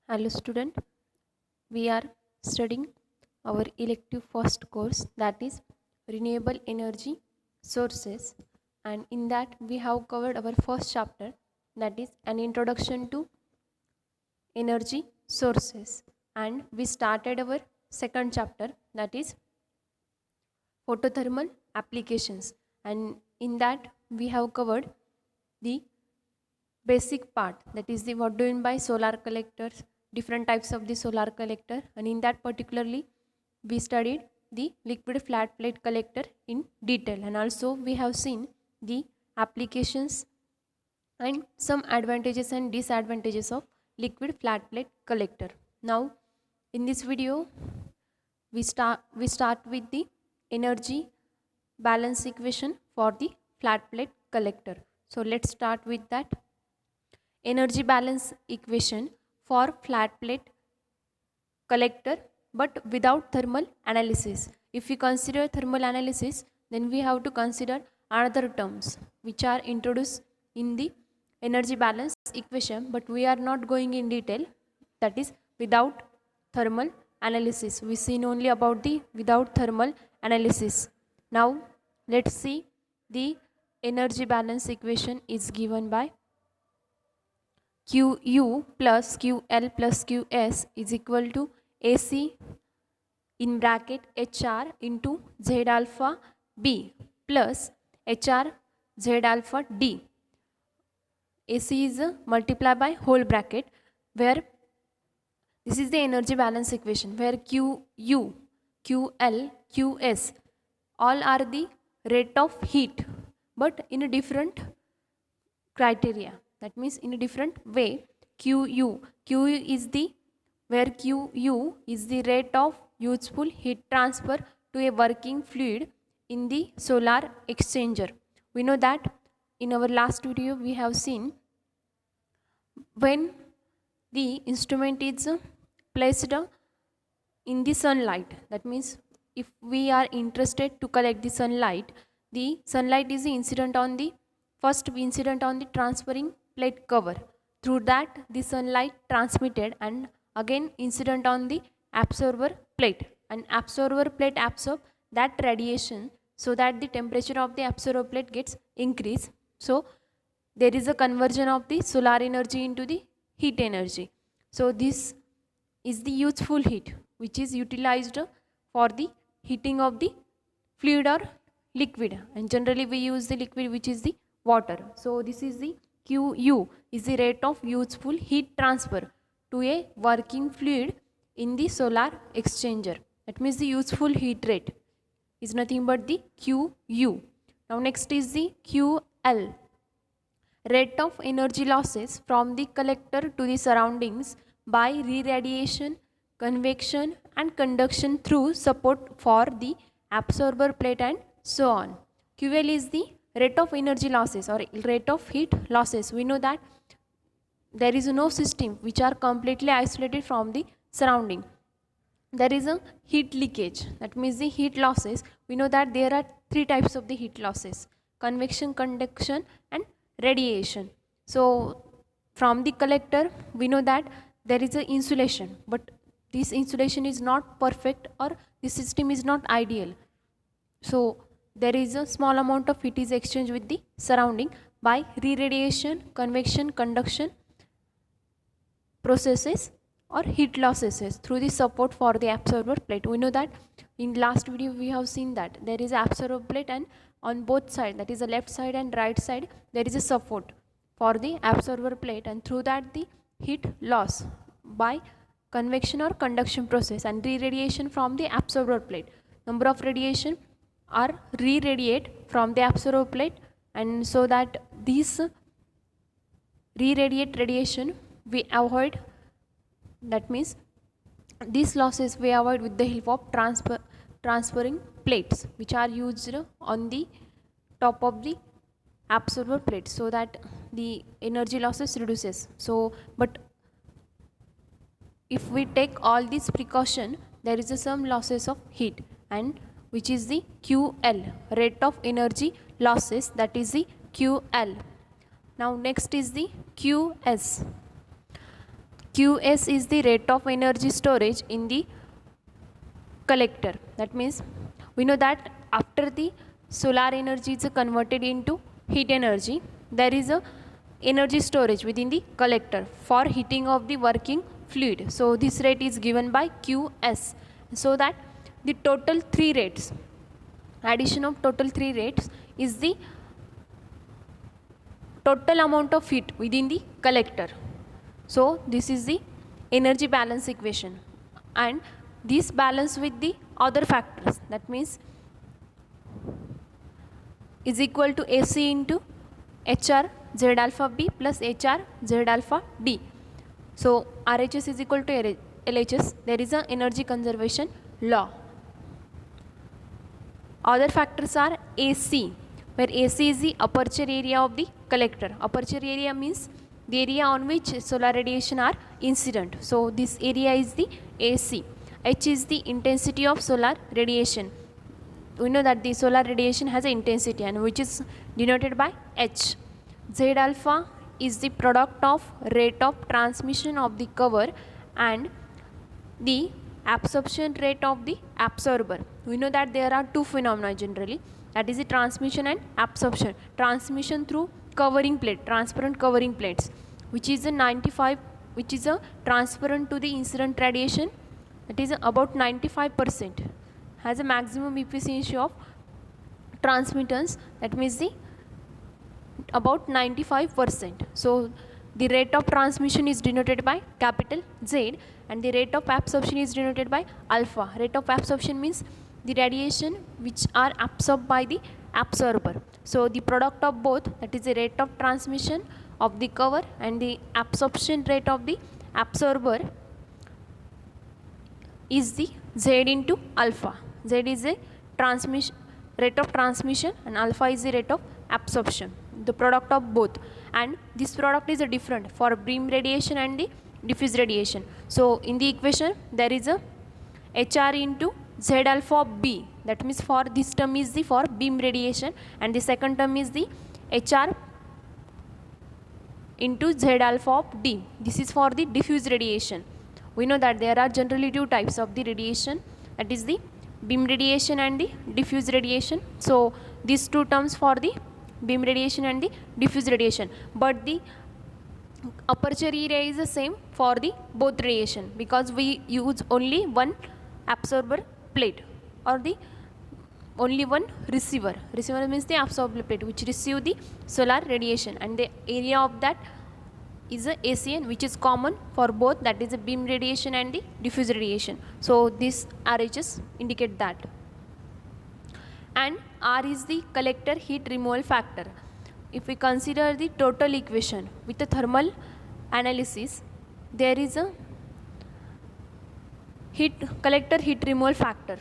Hello student, we are studying our elective first course, that is renewable energy sources, and in that we have covered our first chapter, that is an introduction to energy sources, and we started our second chapter, that is photothermal applications, and in that we have covered the basic part, that is the what do you mean by solar collectors, different types of the solar collector, and in that particularly we studied the liquid flat plate collector in detail, and also we have seen the applications and some advantages and disadvantages of liquid flat plate collector. Now in this video we start with the energy balance equation for the flat plate collector. So let's start with that energy balance equation for flat plate collector, but without thermal analysis. If we consider thermal analysis, then we have to consider another terms which are introduced in the energy balance equation, but we are not going in detail, that is without thermal analysis. We seen only about the without thermal analysis. Now let's see the energy balance equation is given by Qu plus Ql plus Qs is equal to AC in bracket HR into Z alpha B plus HR Z alpha D. AC is multiplied by whole bracket, where this is the energy balance equation, where Qu, Ql, Qs all are the rate of heat, but in a different criteria, that means in a different way. Qu is the where Qu is the rate of useful heat transfer to a working fluid in the solar exchanger. We know that in our last video we have seen when the instrument is placed in the sunlight, that means if we are interested to collect the sunlight is the incident on the first incident on the transferring plate cover, through that the sunlight transmitted, and again incident on the absorber plate, and absorber plate absorb that radiation so that the temperature of the absorber plate gets increased. So there is a conversion of the solar energy into the heat energy. So this is the useful heat which is utilized for the heating of the fluid or liquid, and generally we use the liquid which is the water. So this is the Qu is the rate of useful heat transfer to a working fluid in the solar exchanger. That means the useful heat rate is nothing but the Qu. Now next is the Ql, rate of energy losses from the collector to the surroundings by re-radiation, convection and conduction through support for the absorber plate and so on. QL is the rate of energy losses or rate of heat losses. We know that there is no system which are completely isolated from the surrounding. There is a heat leakage, that means the heat losses. We know that there are three types of the heat losses: convection, conduction and radiation. So from the collector we know that there is a insulation, but this insulation is not perfect or the system is not ideal. So there is a small amount of heat is exchanged with the surrounding by re-radiation, convection, conduction processes or heat losses through the support for the absorber plate. We know that in last video we have seen that there is absorber plate, and on both sides, that is the left side and right side, there is a support for the absorber plate, and through that the heat loss by convection or conduction process and re-radiation from the absorber plate. Number of radiation are re-radiate from the absorber plate, and so that these re-radiate radiation we avoid, that means these losses we avoid with the help of transferring plates which are used on the top of the absorber plate, so that the energy losses reduces. So but if we take all these precaution, there is some losses of heat, and which is the QL, rate of energy losses, that is the QL. Now next is the QS. Qs is the rate of energy storage in the collector. That means we know that after the solar energy is converted into heat energy, there is a energy storage within the collector for heating of the working fluid. So this rate is given by Qs. So that the total 3 rates, addition of total 3 rates is the total amount of heat within the collector. So this is the energy balance equation, and this balance with the other factors, that means is equal to AC into HR Z alpha B plus HR Z alpha D. So RHS is equal to LHS. There is a energy conservation law. Other factors are AC, where AC is the aperture area of the collector. Aperture area means the area on which solar radiation are incident. So this area is the AC. H is the intensity of solar radiation. We know that the solar radiation has an intensity, and which is denoted by H. Z alpha is the product of rate of transmission of the cover and the absorption rate of the absorber. We know that there are two phenomena generally, that is the transmission and absorption. Transmission through covering plate, transparent covering plates, which is a 95, which is a transparent to the incident radiation, that is about 95%, has a maximum efficiency of transmittance, that means the about 95%. So the rate of transmission is denoted by capital Z, and the rate of absorption is denoted by alpha. Rate of absorption means the radiation which are absorbed by the absorber. So the product of both, that is the rate of transmission of the cover and the absorption rate of the absorber, is the Z into alpha. Z is the transmission rate of transmission and alpha is the rate of absorption, the product of both, and this product is a different for beam radiation and the diffuse radiation. So in the equation there is a HR into Z alpha B, that means for this term is the for beam radiation, and the second term is the HR into Z alpha of D. This is for the diffuse radiation. We know that there are generally two types of the radiation, that is the beam radiation and the diffuse radiation. So these two terms for the beam radiation and the diffuse radiation, but the aperture area is the same for the both radiation, because we use only one absorber plate or the only one receiver. Receiver means the absorber plate which receive the solar radiation, and the area of that is a ACN, which is common for both, that is a beam radiation and the diffuse radiation. So this RHS indicate that. And R is the collector heat removal factor. If we consider the total equation with the thermal analysis, there is a collector heat removal factor.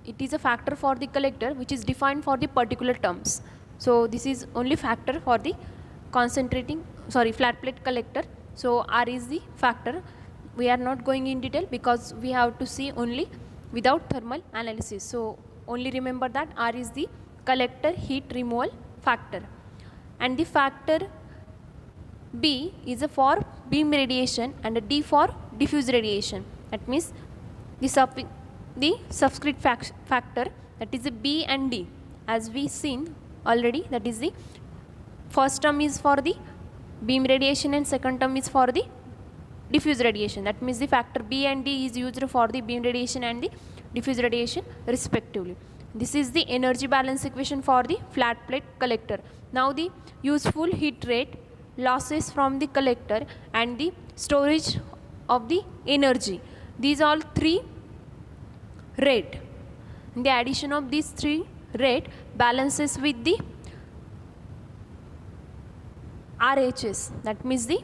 It is a factor for the collector which is defined for the particular terms. So this is only factor for the flat plate collector. So R is the factor. We are not going in detail because we have to see only without thermal analysis. So only remember that R is the collector heat removal factor, and the factor B is a for beam radiation and a D for diffuse radiation. That means the subscript factor, that is a B and D, as we seen already, that is the first term is for the beam radiation and second term is for the diffuse radiation. That means the factor B and D is used for the beam radiation and the diffuse radiation respectively. This is the energy balance equation for the flat plate collector. Now the useful heat rate, losses from the collector, and the storage of the energy. These all three rate. The addition of these three rate balances with the RHS, that means the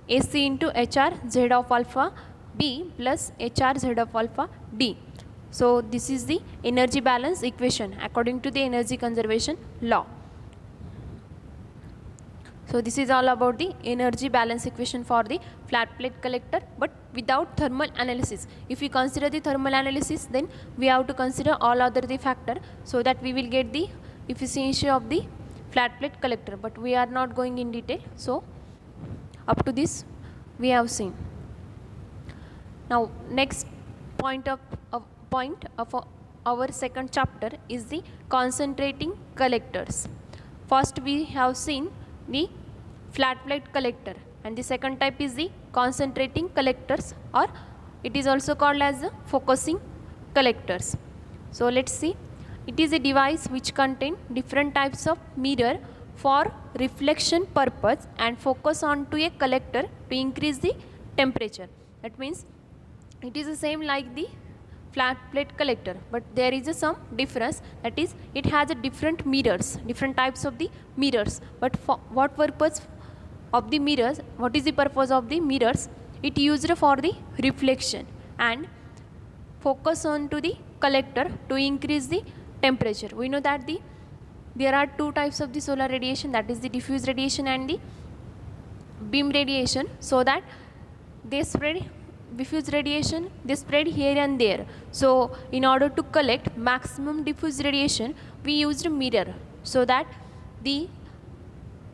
AC into HR Z of alpha B plus HR Z of alpha D. So this is the energy balance equation according to the energy conservation law. So this is all about the energy balance equation for the flat plate collector, but without thermal analysis. If we consider the thermal analysis, then we have to consider all other the factor, so that we will get the efficiency of the flat plate collector, but we are not going in detail. So up to this we have seen. Now next point of our second chapter is the concentrating collectors. First we have seen the flat plate collector, and the second type is the concentrating collectors, or it is also called as the focusing collectors. So let's see. It is a device which contain different types of mirror for reflection purpose and focus onto a collector to increase the temperature. That means it is the same like the flat plate collector, but there is some difference, that is it has a different mirrors, different types of the mirrors. But for what purpose of the mirrors, what is the purpose of the mirrors? It used for the reflection and focus on to the collector to increase the temperature. We know that there are two types of the solar radiation, that is the diffuse radiation and the beam radiation. So that they spread, diffuse radiation they spread here and there. So in order to collect maximum diffuse radiation, we used a mirror, so that the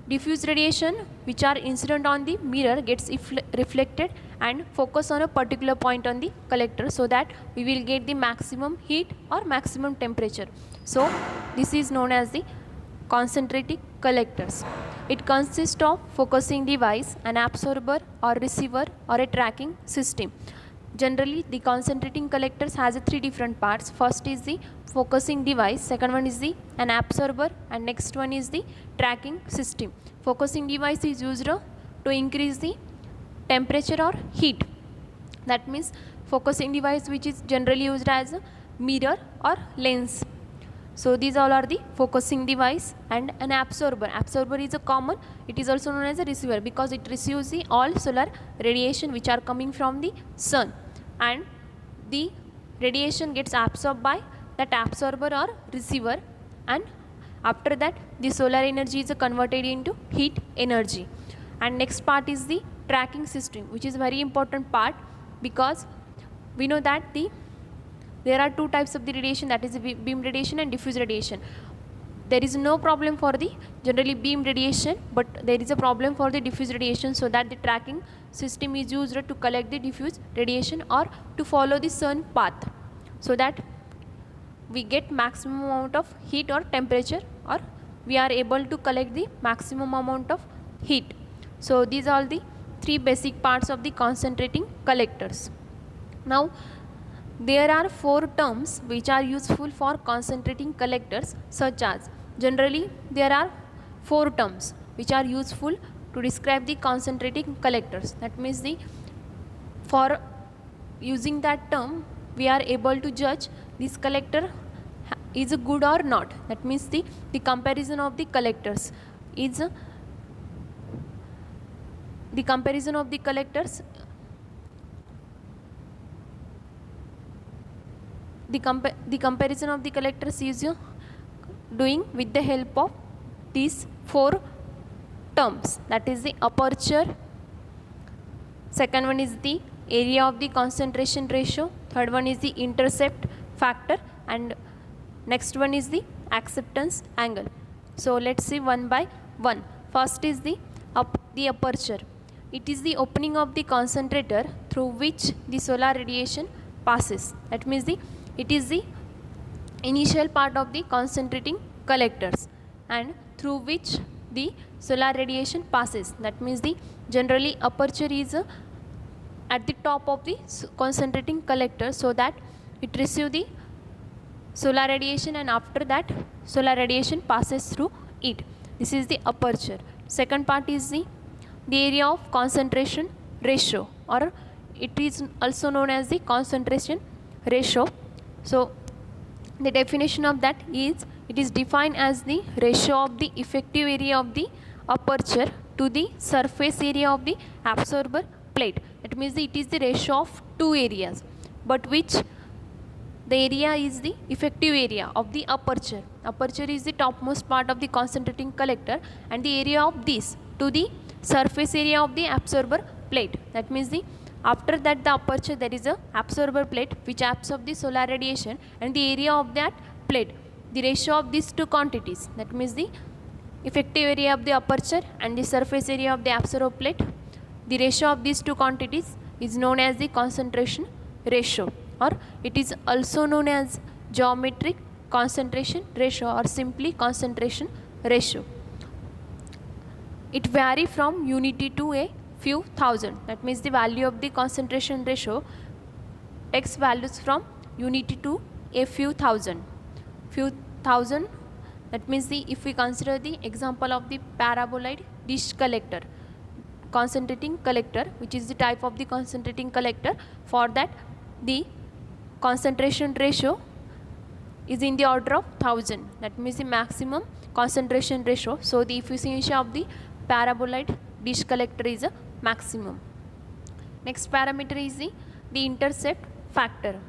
diffuse radiation which are incident on the mirror gets reflected and focus on a particular point on the collector, so that we will get the maximum heat or maximum temperature. So this is known as the concentrating collectors. It consists of focusing device, an absorber or receiver or a tracking system. Generally the concentrating collectors has three different parts. First is the focusing device, second one is the an absorber, and next one is the tracking system. Focusing device is used to increase the temperature or heat. That means focusing device which is generally used as a mirror or lens. So these all are the focusing device. And an absorber. Absorber is a common, it is also known as a receiver, because it receives the all solar radiation which are coming from the sun, and the radiation gets absorbed by that absorber or receiver, and after that the solar energy is converted into heat energy. And next part is the tracking system, which is very important part, because we know that there are two types of the radiation, that is the beam radiation and diffuse radiation. There is no problem for the generally beam radiation, but there is a problem for the diffuse radiation, so that the tracking system is used to collect the diffuse radiation or to follow the sun path, so that we get maximum amount of heat or temperature, or we are able to collect the maximum amount of heat. So these are the three basic parts of the concentrating collectors. Now there are four terms which are useful for concentrating collectors, such as, generally there are four terms which are useful to describe the concentrating collectors. That means for using that term we are able to judge this collector is good or not. That means the comparison of the collectors is the comparison of the collectors the comparison of the collectors is doing with the help of these four terms, that is the aperture, second one is the area of the concentration ratio, third one is the intercept factor, and next one is the acceptance angle. So let's see one by one. First is the aperture. It is the opening of the concentrator through which the solar radiation passes. That means it is the initial part of the concentrating collectors, and through which the solar radiation passes. That means generally aperture is at the top of the concentrating collector, so that it receives the solar radiation, and after that solar radiation passes through it. This is the aperture. Second part is the area of concentration ratio, or it is also known as the concentration ratio. So the definition of that is, it is defined as the ratio of the effective area of the aperture to the surface area of the absorber plate. That means it is the ratio of two areas, but which the area is the effective area of the aperture. Aperture is the topmost part of the concentrating collector, and the area of this to the surface area of the absorber plate. That means after that the aperture, there is a absorber plate which absorbs the solar radiation, and the area of that plate, the ratio of these two quantities, that means the effective area of the aperture and the surface area of the absorber plate, the ratio of these two quantities is known as the concentration ratio, or it is also known as geometric concentration ratio or simply concentration ratio. It varies from unity to a few thousand. That means the value of the concentration ratio takes values from unity to a few thousand. That means if we consider the example of the paraboloid dish collector, concentrating collector, which is the type of the concentrating collector, for that the concentration ratio is in the order of 1000. That means the maximum concentration ratio. So the efficiency of the paraboloid dish collector is a maximum. Next parameter is the intercept factor.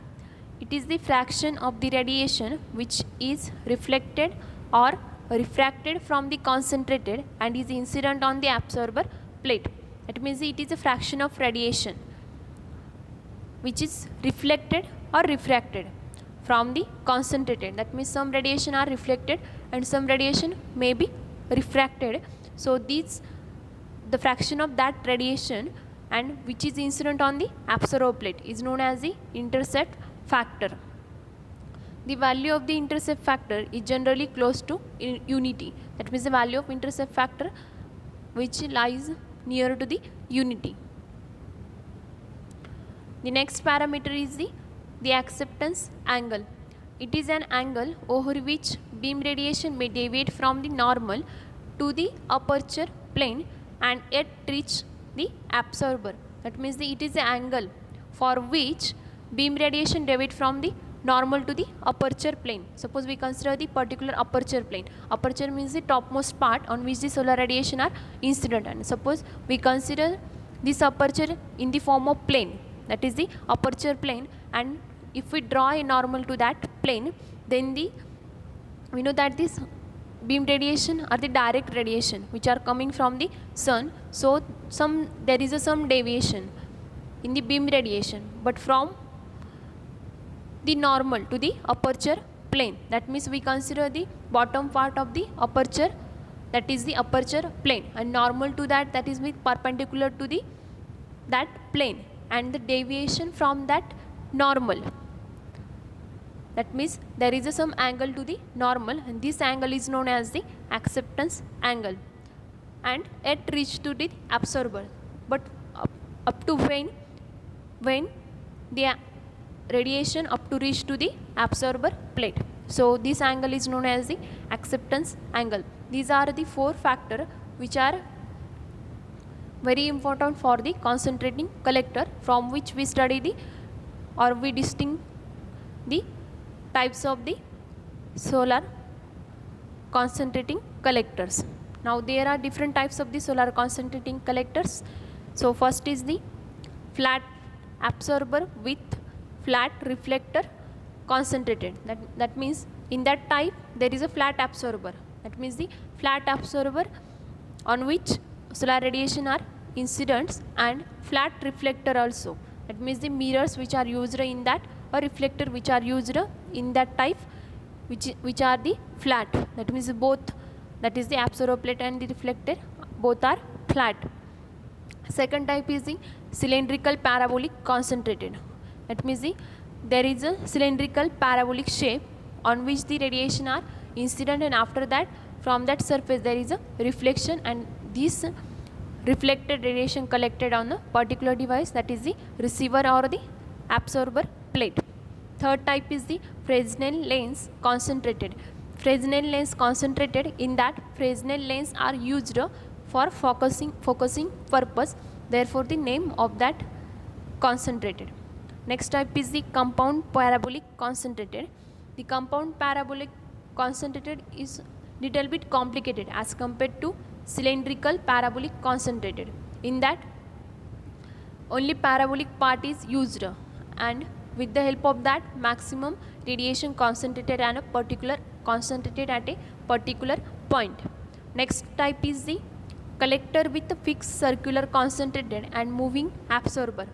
It is the fraction of the radiation which is reflected or refracted from the concentrated and is incident on the absorber plate. That means it is a fraction of radiation which is reflected or refracted from the concentrated. That means some radiation are reflected and some radiation may be refracted. So the fraction of that radiation and which is incident on the absorber plate is known as the intercept factor. The value of the intercept factor is generally close to unity. That means the value of intercept factor which lies near to the unity. The next parameter is the acceptance angle. It is an angle over which beam radiation may deviate from the normal to the aperture plane and yet reach the absorber. That means it is the angle for which beam radiation deviates from the normal to the aperture plane. Suppose we consider the particular aperture plane. Aperture means the topmost part on which the solar radiation are incident, and suppose we consider this aperture in the form of plane, that is the aperture plane, and if we draw a normal to that plane, then we know that this beam radiation are the direct radiation which are coming from the sun. So there is some deviation in the beam radiation, but from the normal to the aperture plane. That means we consider the bottom part of the aperture, that is the aperture plane, and normal to that is perpendicular to that plane, and the deviation from that normal. That means there is some angle to the normal, and this angle is known as the acceptance angle, and it reach to the absorber. But up to when the radiation up to reach to the absorber plate. So this angle is known as the acceptance angle. These are the four factors which are very important for the concentrating collector, from which we study we distinguish the types of the solar concentrating collectors. Now there are different types of the solar concentrating collectors. So first is the flat absorber with flat reflector concentrated. That means in that type there is a flat absorber. That means the flat absorber on which solar radiation are incidents, and flat reflector also. That means the mirrors which are used in that, or reflector which are used in that type, which are the flat. That means both, that is the absorber plate and the reflector, both are flat. Second type is the cylindrical parabolic concentrated. That means there is a cylindrical parabolic shape on which the radiation are incident, and after that from that surface there is a reflection, and this reflected radiation collected on a particular device, that is the receiver or the absorber plate. Third type is the Fresnel lens concentrated. Fresnel lens concentrated, in that Fresnel lens are used for focusing purpose, therefore the name of that concentrated. Next type is the compound parabolic concentrated. The compound parabolic concentrated is little bit complicated as compared to cylindrical parabolic concentrated. In that only parabolic part is used, and with the help of that maximum radiation concentrated at a particular point. Next type is the collector with a fixed circular concentrated and moving absorber.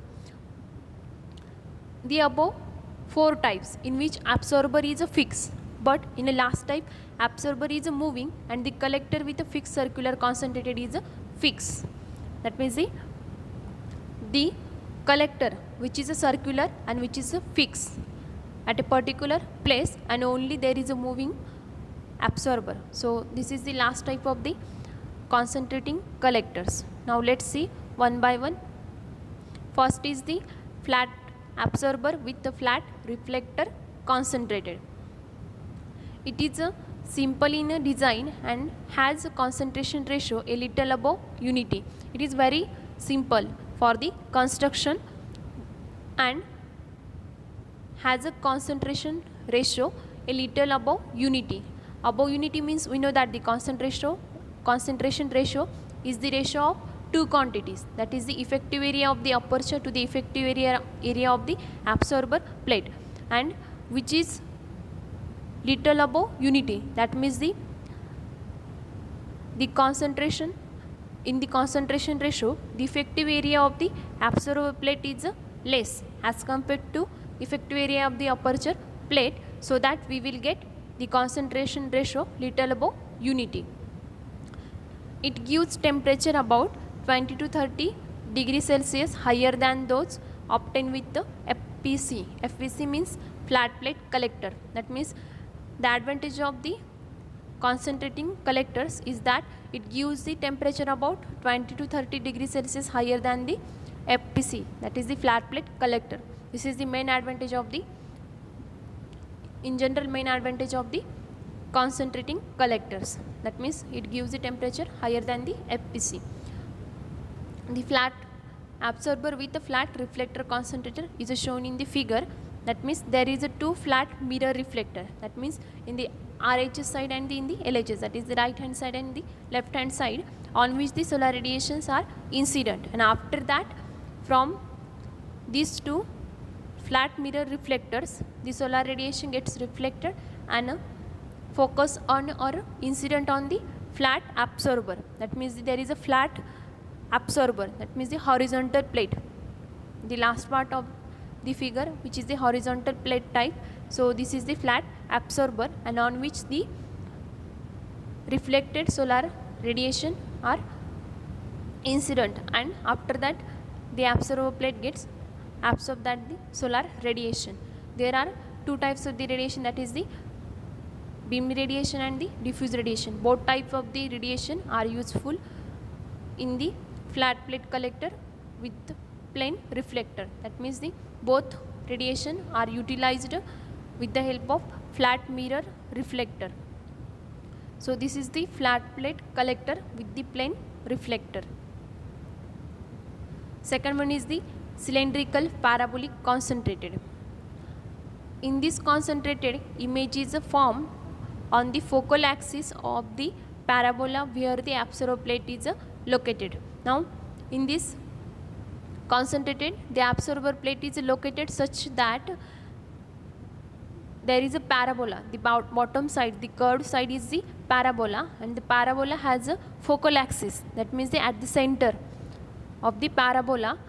The above four types in which absorber is a fixed, but in the last type absorber is a moving and the collector with a fixed circular concentrated is a fixed. That means the collector which is a circular and which is a fixed at a particular place, and only there is a moving absorber. So this is the last type of the concentrating collectors. Now let's see one by one. First is the flat absorber with the flat reflector concentrated. It is a simple in a design and has a concentration ratio a little above unity. It is very simple for the construction and has a concentration ratio a little above unity. Above unity means we know that the concentration ratio is the ratio of two quantities, that is the effective area of the aperture to the effective area of the absorber plate, and which is little above unity. That means the concentration in the concentration ratio, the effective area of the absorber plate is less as compared to effective area of the aperture plate, so that we will get the concentration ratio little above unity. It gives temperature about 20 to 30 degrees Celsius higher than those obtained with the FPC. FPC means flat plate collector. That means the advantage of the concentrating collectors is that it gives the temperature about 20 to 30 degrees Celsius higher than the FPC, that is the flat plate collector. This is the main advantage of the, in general, main advantage of the concentrating collectors. That means it gives the temperature higher than the FPC. The flat absorber with a flat reflector concentrator is shown in the figure. That means there is a two flat mirror reflector. That means in the RHS side and in the LHS, that is the right hand side and the left hand side, on which the solar radiations are incident, and after that from these two flat mirror reflectors the solar radiation gets reflected and focus on or incident on the flat absorber. That means there is a flat absorber, that means the horizontal plate, the last part of the figure, which is the horizontal plate type. So this is the flat absorber, and on which the reflected solar radiation are incident, and after that the absorber plate gets absorbed that the solar radiation. There are two types of the radiation, that is the beam radiation and the diffuse radiation. Both types of the radiation are useful in the flat plate collector with plane reflector. That means the both radiation are utilized with the help of flat mirror reflector. So this is the flat plate collector with the plane reflector. Second one is the cylindrical parabolic concentrated. In this concentrated, image is formed on the focal axis of the parabola where the absorber plate is located. Now in this concentrated, the absorber plate is located such that there is a parabola. The bottom side, the curved side is the parabola, and the parabola has a focal axis. That means at the center of the parabola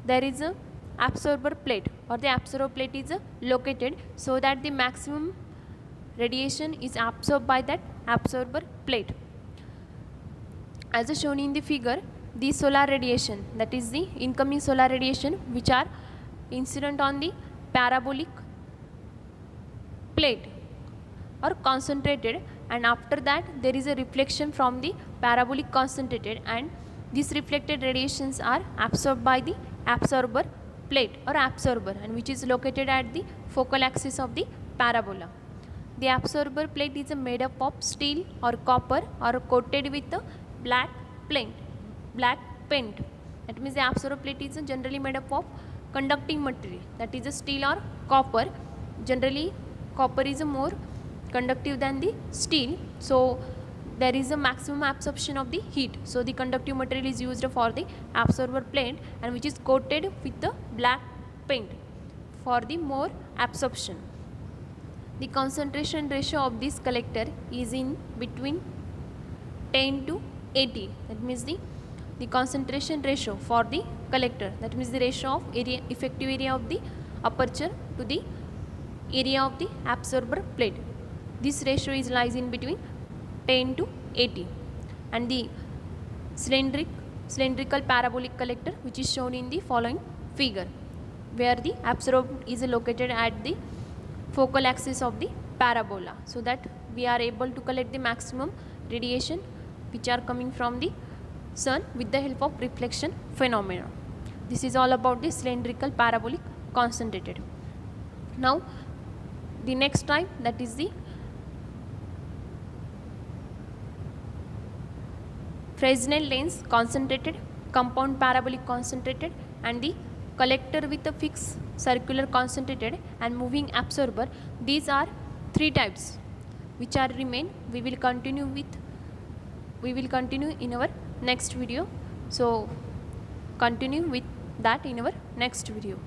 there is a absorber plate, or the absorber plate is located, so that the maximum radiation is absorbed by that absorber plate. As shown in the figure, the solar radiation, that is the incoming solar radiation, which are incident on the parabolic plate or concentrated, and after that there is a reflection from the parabolic concentrated, and these reflected radiations are absorbed by the absorber plate or absorber, and which is located at the focal axis of the parabola. The absorber plate is made up of steel or copper or coated with a black paint. That means the absorber plate is generally made up of conducting material, that is a steel or copper. Generally copper is more conductive than the steel, so there is a maximum absorption of the heat. So the conductive material is used for the absorber plate, and which is coated with the black paint for the more absorption. The concentration ratio of this collector is in between 10 to 80. That means the concentration ratio for the collector, that means the ratio of area, effective area of the aperture to the area of the absorber plate. This ratio lies in between 10 to 80, and the cylindric cylindrical parabolic collector, which is shown in the following figure, where the absorbed is located at the focal axis of the parabola, so that we are able to collect the maximum radiation which are coming from the sun with the help of reflection phenomena. This is all about the cylindrical parabolic concentrated. Now the next type, that is the Fresnel lens concentrated, compound parabolic concentrated, and the collector with a fixed circular concentrated and moving absorber. These are three types which are remain. We will continue in our next video. So continue with that in our next video.